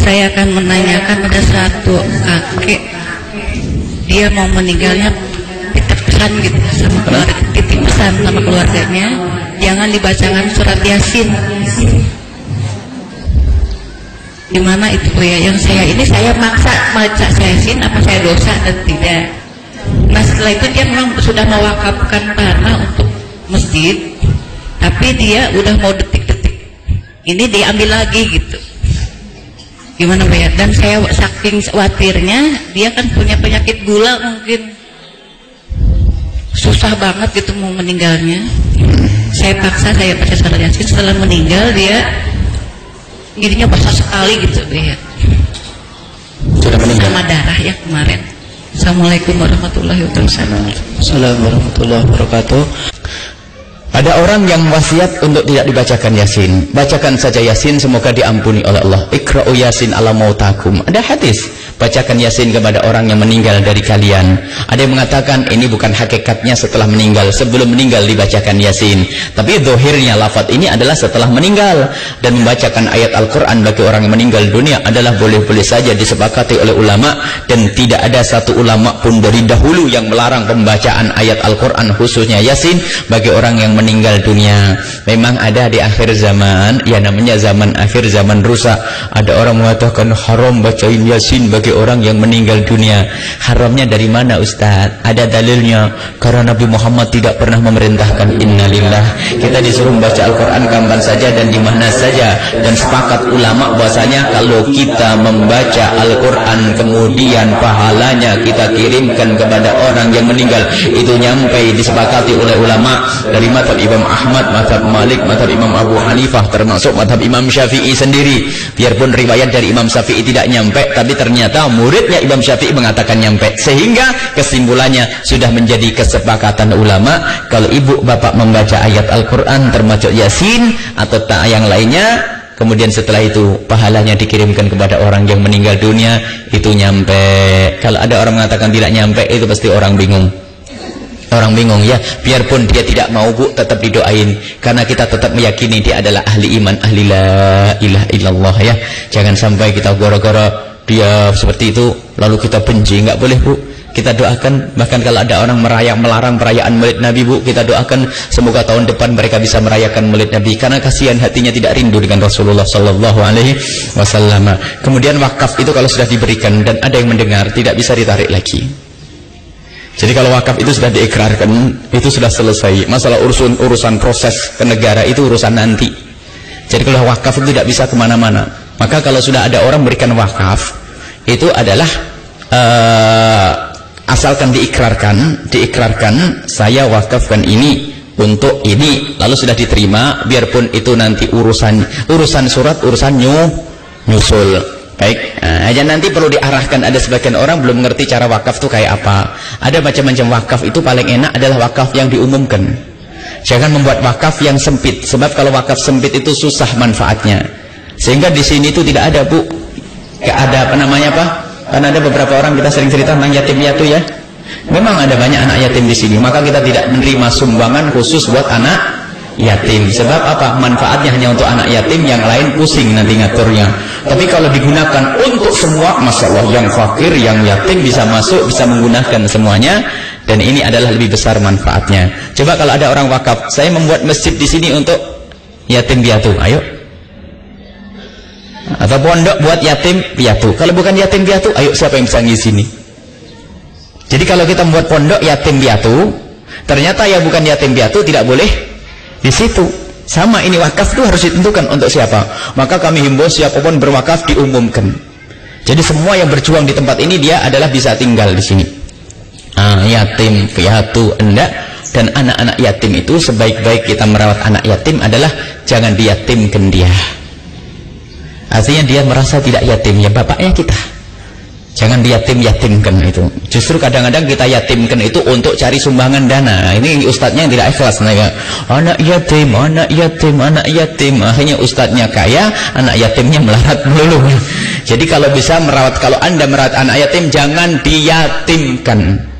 Saya akan menanyakan, ada satu kakek, dia mau meninggalnya titip pesan gitu sama keluarga, titip pesan sama keluarganya, jangan dibacakan surat Yasin. Gimana itu ya? Yang saya maksa baca Yasin, apa saya dosa dan tidak? Nah setelah itu dia memang sudah mewakafkan tanah untuk masjid, tapi dia udah mau detik-detik ini diambil lagi gitu. Gimana Pak ya? Dan saya saking khawatirnya, dia kan punya penyakit gula, mungkin susah banget gitu mau meninggalnya. Saya paksa, saya baca surat Yasin, setelah meninggal dia dirinya basah sekali gitu ya. Sudah meninggal sama darah ya kemarin. Assalamualaikum warahmatullahi wabarakatuh. Assalamualaikum warahmatullahi wabarakatuh. Ada orang yang wasiat untuk tidak dibacakan Yasin. Bacakan saja Yasin, semoga diampuni oleh Allah. Iqra'u Yasin ala mautakum. Ada hadis, bacakan Yasin kepada orang yang meninggal dari kalian. Ada yang mengatakan ini bukan hakikatnya setelah meninggal, sebelum meninggal dibacakan Yasin. Tapi zahirnya lafaz ini adalah setelah meninggal. Dan membacakan ayat Al-Quran bagi orang yang meninggal dunia adalah boleh-boleh saja disepakati oleh ulama. Dan tidak ada satu ulama pun dari dahulu yang melarang pembacaan ayat Al-Quran, khususnya Yasin, bagi orang yang meninggal dunia. Memang ada di akhir zaman, ya namanya zaman akhir, zaman rusak. Ada orang mengatakan haram bacain Yasin bagi orang yang meninggal dunia. Haramnya dari mana Ustaz? Ada dalilnya, karena Nabi Muhammad tidak pernah memerintahkan. Innalillah. Kita disuruh membaca Al-Quran kapan saja dan di mana saja. Dan sepakat ulama bahwasanya kalau kita membaca Al-Quran kemudian pahalanya kita kirimkan kepada orang yang meninggal, itu nyampe disepakati oleh ulama dari mazhab Imam Ahmad, mazhab Malik, mazhab Imam Abu Hanifah, termasuk mazhab Imam Syafi'i sendiri. Biarpun riwayat dari Imam Syafi'i tidak nyampe, tapi ternyata muridnya Imam Syafi'i mengatakan nyampe. Sehingga kesimpulannya sudah menjadi kesepakatan ulama, kalau ibu bapak membaca ayat Al-Quran termasuk Yasin atau tak yang lainnya, kemudian setelah itu pahalanya dikirimkan kepada orang yang meninggal dunia, itu nyampe. Kalau ada orang mengatakan tidak nyampe, itu pasti orang bingung. Orang bingung ya, biarpun dia tidak mau Bu, tetap didoain, karena kita tetap meyakini dia adalah ahli iman, ahli la ilaha illallah ya. Jangan sampai kita gara-gara dia seperti itu lalu kita benci, nggak boleh Bu. Kita doakan, bahkan kalau ada orang melarang perayaan Maulid Nabi Bu, kita doakan semoga tahun depan mereka bisa merayakan Maulid Nabi, karena kasihan hatinya tidak rindu dengan Rasulullah Sallallahu Alaihi Wasallam. Kemudian wakaf itu kalau sudah diberikan dan ada yang mendengar, tidak bisa ditarik lagi. Jadi kalau wakaf itu sudah diikrarkan, itu sudah selesai. Masalah urusan proses ke negara itu urusan nanti. Jadi kalau wakaf itu tidak bisa kemana-mana. Maka kalau sudah ada orang berikan wakaf, itu adalah asalkan diikrarkan, saya wakafkan ini untuk ini, lalu sudah diterima. Biarpun itu nanti urusan surat, urusan nyusul. Baik, aja nanti perlu diarahkan. Ada sebagian orang belum mengerti cara wakaf itu kayak apa. Ada macam-macam wakaf, itu paling enak adalah wakaf yang diumumkan. Jangan membuat wakaf yang sempit, sebab kalau wakaf sempit itu susah manfaatnya. Sehingga di sini itu tidak ada Bu, gak ada apa namanya apa? Karena ada beberapa orang, kita sering cerita tentang yatim piatu ya. Memang ada banyak anak yatim di sini, maka kita tidak menerima sumbangan khusus buat anak yatim. Sebab apa? Manfaatnya hanya untuk anak yatim, yang lain pusing nanti ngaturnya. Tapi kalau digunakan untuk semua, Masya Allah, yang fakir, yang yatim bisa masuk, bisa menggunakan semuanya, dan ini adalah lebih besar manfaatnya. Coba kalau ada orang wakaf, saya membuat masjid di sini untuk yatim piatu, ayo. Atau pondok buat yatim piatu. Kalau bukan yatim piatu, ayo siapa yang bisa ngisi sini? Jadi kalau kita membuat pondok yatim piatu, ternyata ya bukan yatim piatu tidak boleh di situ. Sama, ini wakaf itu harus ditentukan untuk siapa. Maka kami himbau siapapun berwakaf diumumkan. Jadi semua yang berjuang di tempat ini dia adalah bisa tinggal di sini. Yatim piatu enggak. Dan anak-anak yatim itu sebaik-baik kita merawat anak yatim adalah jangan diyatimkan dia. Artinya dia merasa tidak yatim, ya bapaknya kita. Jangan diyatimkan itu. Justru kadang-kadang kita yatimkan itu untuk cari sumbangan dana. Ini ustadznya yang tidak ikhlas. Anak yatim. Akhirnya ustadznya kaya, anak yatimnya melarat melulu. Jadi kalau bisa merawat, kalau Anda merawat anak yatim, jangan diyatimkan.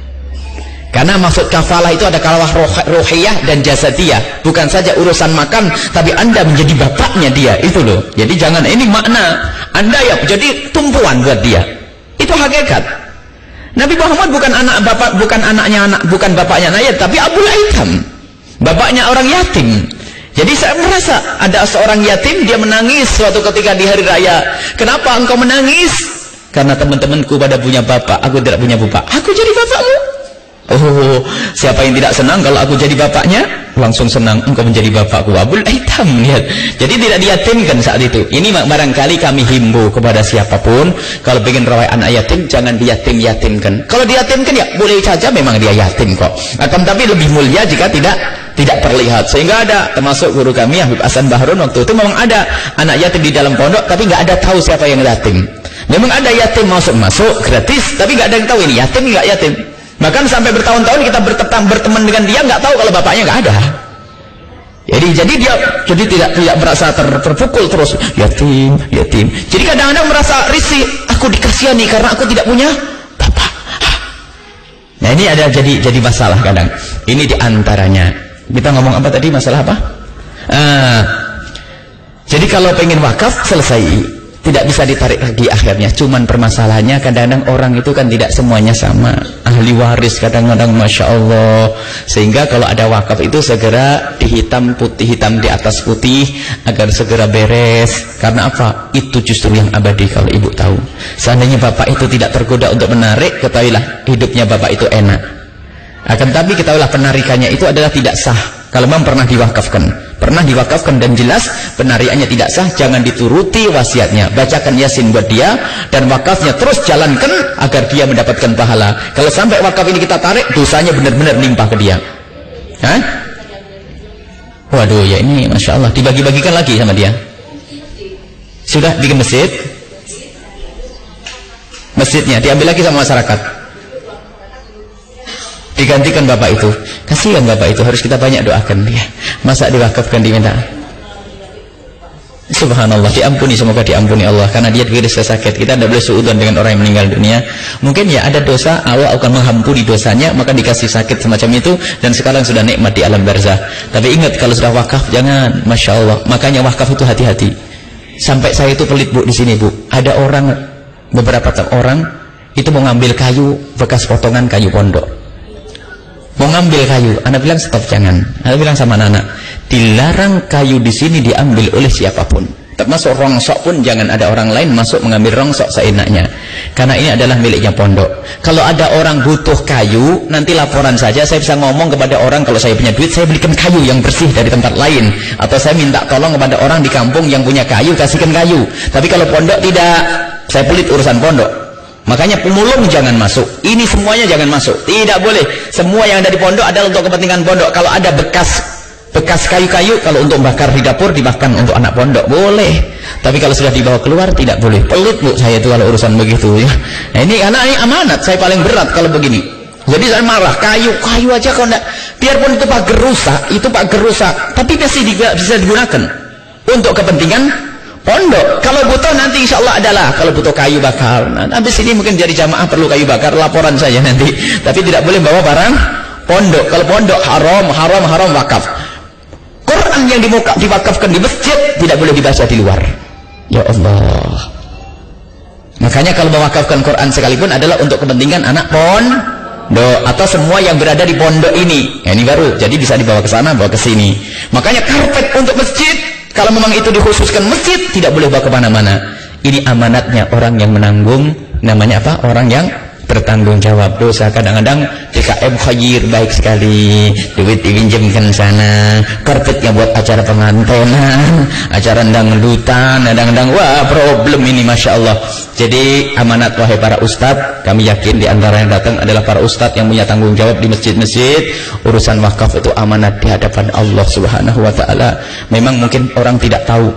Karena maksud kafalah itu ada kafalah rohiyah dan jasadiyah. Bukan saja urusan makan, tapi Anda menjadi bapaknya dia, itu loh. Jadi jangan, ini makna Anda ya jadi tumpuan buat dia. Itu hakikat. Nabi Muhammad bukan anak bapak, bukan bapaknya anak yatim, tapi Abul Aitam, bapaknya orang yatim. Jadi saya merasa ada seorang yatim, dia menangis suatu ketika di hari raya. Kenapa engkau menangis? Karena teman-temanku pada punya bapak, aku tidak punya bapak. Aku jadi bapakmu. Oh, siapa yang tidak senang kalau aku jadi bapaknya? Langsung senang, engkau menjadi bapakku. Abul Aitam, lihat. Jadi tidak diyatimkan saat itu. Ini barangkali kami himbau kepada siapapun, kalau ingin rawai anak yatim, jangan diyatim-yatimkan. Kalau diyatimkan ya boleh saja, memang dia yatim kok. Akan tapi lebih mulia jika tidak terlihat. Sehingga ada, termasuk guru kami Habib Hasan Bahrun, waktu itu memang ada anak yatim di dalam pondok, tapi nggak ada tahu siapa yang yatim. Memang ada yatim masuk gratis, tapi nggak ada yang tahu ini yatim nggak yatim. Bahkan sampai bertahun-tahun kita berteman dengan dia, nggak tahu kalau bapaknya nggak ada. Jadi dia tidak merasa terpukul terus yatim. Jadi kadang-kadang merasa risih, aku dikasihani karena aku tidak punya bapak. Nah ini ada jadi masalah kadang. Ini diantaranya. Kita ngomong apa tadi, masalah apa? Jadi kalau pengen wakaf selesai, tidak bisa ditarik lagi akhirnya. Cuman permasalahannya kadang-kadang orang itu kan tidak semuanya sama, ahli waris kadang-kadang Masya Allah. Sehingga kalau ada wakaf itu segera dihitam putih, hitam di atas putih, agar segera beres. Karena apa? Itu justru yang abadi. Kalau ibu tahu, seandainya bapak itu tidak tergoda untuk menarik, ketahuilah hidupnya bapak itu enak. Akan tapi ketahuilah penarikannya itu adalah tidak sah kalau memang pernah diwakafkan dan jelas penarikannya tidak sah. Jangan dituruti wasiatnya, bacakan Yasin buat dia, dan wakafnya terus jalankan agar dia mendapatkan pahala. Kalau sampai wakaf ini kita tarik, dosanya benar-benar limpah ke dia. Hah? Waduh, ya ini Masya Allah, dibagi-bagikan lagi sama dia. Sudah bikin masjidnya diambil lagi sama masyarakat, digantikan bapak itu. Kasihan bapak itu, harus kita banyak doakan dia. Masa diwakafkan diminta? Subhanallah, diampuni, semoga diampuni Allah, karena dia diiris sakit. Kita tidak boleh suudzon dengan orang yang meninggal dunia. Mungkin ya ada dosa, Allah akan mengampuni dosanya, maka dikasih sakit semacam itu, dan sekarang sudah nikmat di alam barzah. Tapi ingat, kalau sudah wakaf jangan, Masya Allah. Makanya wakaf itu hati-hati. Sampai saya itu pelit bu di sini bu. Ada beberapa orang itu mau ngambil kayu bekas potongan kayu pondok. Mau ngambil kayu, anak bilang stop, jangan. Anak bilang sama anak, dilarang kayu di sini diambil oleh siapapun, termasuk rongsok pun jangan ada orang lain masuk mengambil rongsok seenaknya, karena ini adalah miliknya pondok. Kalau ada orang butuh kayu, nanti laporan saja, saya bisa ngomong kepada orang, kalau saya punya duit saya belikan kayu yang bersih dari tempat lain, atau saya minta tolong kepada orang di kampung yang punya kayu, kasihkan kayu. Tapi kalau pondok tidak, saya pelit urusan pondok. Makanya pemulung jangan masuk, ini semuanya jangan masuk, tidak boleh. Semua yang ada di pondok adalah untuk kepentingan pondok. Kalau ada bekas kayu-kayu, kalau untuk bakar di dapur, dibakar untuk anak pondok, boleh. Tapi kalau sudah dibawa keluar, tidak boleh. Pelit bu saya itu kalau urusan begitu ya. Nah, ini karena ini amanat, saya paling berat kalau begini. Jadi saya marah, kayu aja kalau enggak, biarpun itu pagar rusak, tapi pasti bisa digunakan untuk kepentingan pondok. Kalau butuh nanti insya Allah adalah, kalau butuh kayu bakar. Nah, habis ini mungkin jadi jamaah perlu kayu bakar, laporan saya nanti. Tapi tidak boleh bawa barang pondok. Kalau pondok haram wakaf. Quran yang diwakafkan di masjid tidak boleh dibaca di luar. Ya Allah. Makanya kalau mewakafkan Quran sekalipun adalah untuk kepentingan anak pondok atau semua yang berada di pondok ini. Ya, ini baru. Jadi bisa dibawa ke sana, bawa ke sini. Makanya karpet untuk masjid, kalau memang itu dikhususkan masjid, tidak boleh bawa kemana-mana. Ini amanatnya orang yang menanggung, namanya apa? Orang yang bertanggung jawab dosa. Kadang-kadang DKM khair, baik sekali, duit dipinjamkan sana, karpetnya buat acara pengantenan, acara dangdutan, kadang-kadang wah problem ini Masya Allah. Jadi amanat wahai para ustadz, kami yakin di antara yang datang adalah para ustadz yang punya tanggung jawab di masjid-masjid. Urusan wakaf itu amanat di hadapan Allah Subhanahu wa ta'ala. Memang mungkin orang tidak tahu,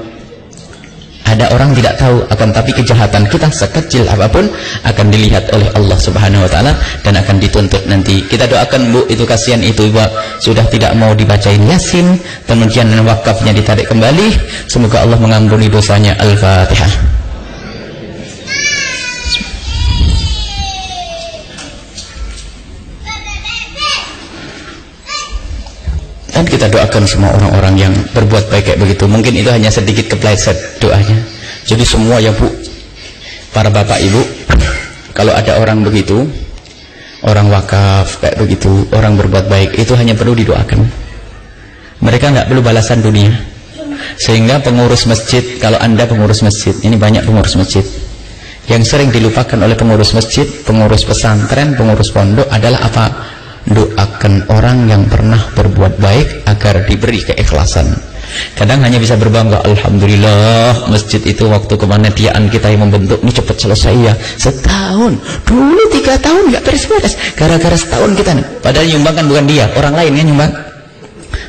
ada orang tidak tahu, akan tapi kejahatan kita sekecil apapun akan dilihat oleh Allah Subhanahu wa ta'ala dan akan dituntut nanti. Kita doakan bu, itu kasihan itu ibu sudah tidak mau dibacain Yasin, kemudian wakafnya ditarik kembali. Semoga Allah mengampuni dosanya. Al-Fatihah. Dan kita doakan semua orang-orang yang berbuat baik kayak begitu. Mungkin itu hanya sedikit kepleset doanya. Jadi semua yang bu para bapak ibu, kalau ada orang begitu, orang wakaf kayak begitu, orang berbuat baik, itu hanya perlu didoakan. Mereka nggak perlu balasan dunia. Sehingga pengurus masjid, kalau anda pengurus masjid, ini banyak pengurus masjid yang sering dilupakan oleh pengurus masjid, pengurus pesantren, pengurus pondok adalah apa? Doakan orang yang pernah berbuat baik agar diberi keikhlasan. Kadang hanya bisa berbangga, alhamdulillah masjid itu waktu kepanitiaan kita yang membentuk ini cepat selesai ya, setahun, dulu 3 tahun nggak beres-beres, gara-gara setahun kita nih. Padahal nyumbang kan bukan dia, orang lain yang nyumbang,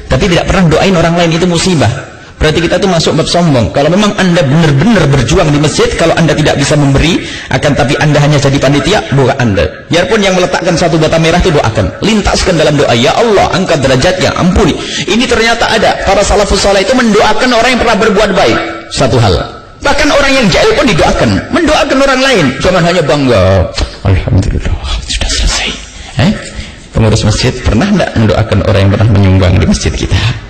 tapi tidak pernah doain orang lain, itu musibah. Berarti kita tuh masuk bab sombong. Kalau memang anda benar-benar berjuang di masjid, kalau anda tidak bisa memberi, akan tapi anda hanya jadi panitia, bukan anda. Biarpun yang meletakkan satu bata merah itu doakan, lintaskan dalam doa, ya Allah angkat derajatnya, ampuni. Ini ternyata ada para salafus saleh itu mendoakan orang yang pernah berbuat baik. Satu hal, bahkan orang yang jahil pun didoakan, mendoakan orang lain, jangan hanya bangga, alhamdulillah sudah selesai. Pengurus masjid pernah tidak mendoakan orang yang pernah menyumbang di masjid kita?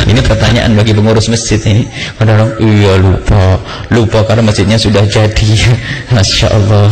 Ini pertanyaan bagi pengurus masjid ini. Kadang-kadang iya lupa karena masjidnya sudah jadi. Masya Allah.